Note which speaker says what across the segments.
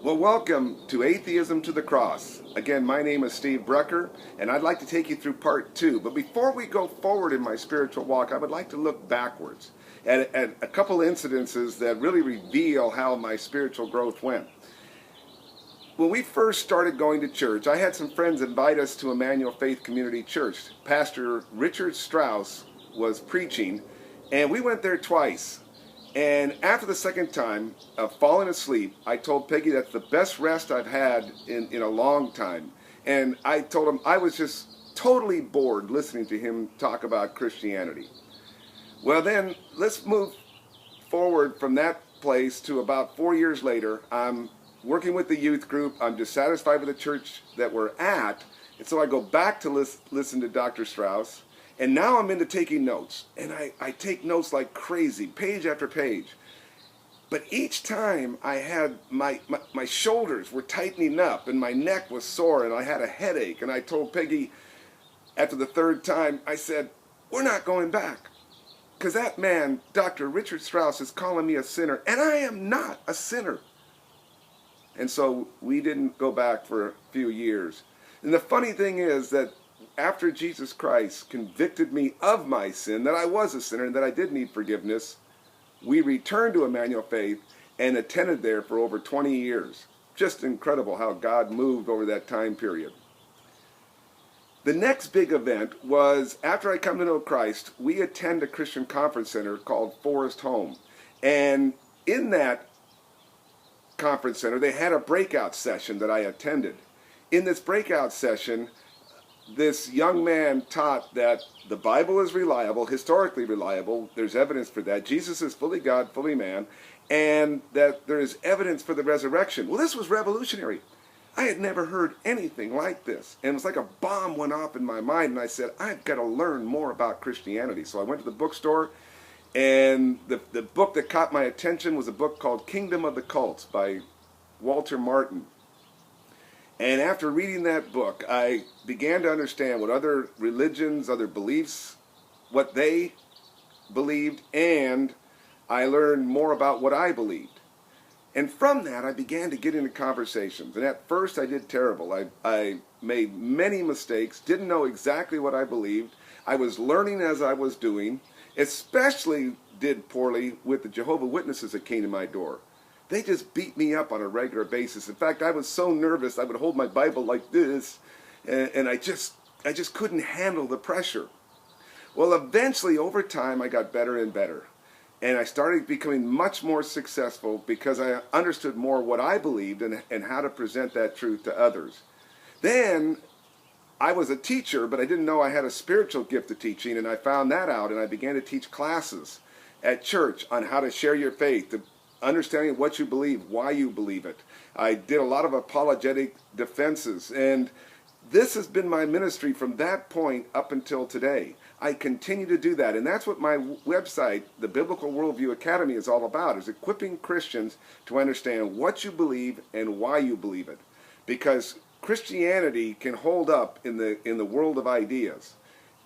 Speaker 1: Well, welcome to Atheism to the Cross. Again, my name is Steve Brucker, and I'd like to take you through part 2. But before we go forward in my spiritual walk, I would like to look backwards at a couple incidences that really reveal how my spiritual growth went. When we first started going to church, I had some friends invite us to Emmanuel Faith Community Church. Pastor Richard Strauss was preaching, and we went there twice. And after the second time of falling asleep, I told Peggy that's the best rest I've had in a long time. And I told him I was just totally bored listening to him talk about Christianity. Well then, let's move forward from that place to about 4 years later. I'm working with the youth group. I'm dissatisfied with the church that we're at. And so I go back to listen to Dr. Strauss. And now I'm into taking notes, and I take notes like crazy, page after page. But each time I had my shoulders were tightening up, and my neck was sore, and I had a headache. And I told Peggy after the third time, I said, we're not going back. Because that man, Dr. Richard Strauss, is calling me a sinner, and I am not a sinner. And so we didn't go back for a few years. And the funny thing is that after Jesus Christ convicted me of my sin, that I was a sinner and that I did need forgiveness, we returned to Emmanuel Faith and attended there for over 20 years. Just incredible how God moved over that time period. The next big event was after I come to know Christ, we attend a Christian conference center called Forest Home. And in that conference center, they had a breakout session that I attended. In this breakout session, this young man taught that the Bible is reliable, historically reliable. There's evidence for that. Jesus is fully God, fully man, and that there is evidence for the resurrection. Well, this was revolutionary. I had never heard anything like this. And it was like a bomb went off in my mind, and I said, I've got to learn more about Christianity. So I went to the bookstore, and the book that caught my attention was a book called Kingdom of the Cults by Walter Martin. And after reading that book, I began to understand what other religions, other beliefs, what they believed, and I learned more about what I believed. And from that, I began to get into conversations. And at first, I did terrible. I made many mistakes, didn't know exactly what I believed. I was learning as I was doing, especially did poorly with the Jehovah's Witnesses that came to my door. They just beat me up on a regular basis. In fact, I was so nervous I would hold my Bible like this, and I just couldn't handle the pressure. Well, eventually, over time, I got better and better. And I started becoming much more successful because I understood more what I believed and how to present that truth to others. Then, I was a teacher, but I didn't know I had a spiritual gift of teaching, and I found that out, and I began to teach classes at church on how to share your faith, understanding what you believe, why you believe it. I did a lot of apologetic defenses, and this has been my ministry from that point up until today. I continue to do that, and that's what my website, the Biblical Worldview Academy, is all about, is equipping Christians to understand what you believe and why you believe it. Because Christianity can hold up in the world of ideas.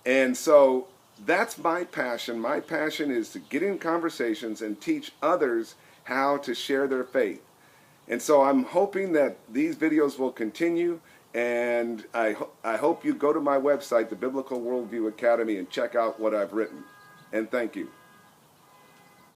Speaker 1: And so that's my passion. My passion is to get in conversations and teach others how to share their faith. And so I'm hoping that these videos will continue, and I hope you go to my website, the Biblical Worldview Academy, and check out what I've written. And thank you.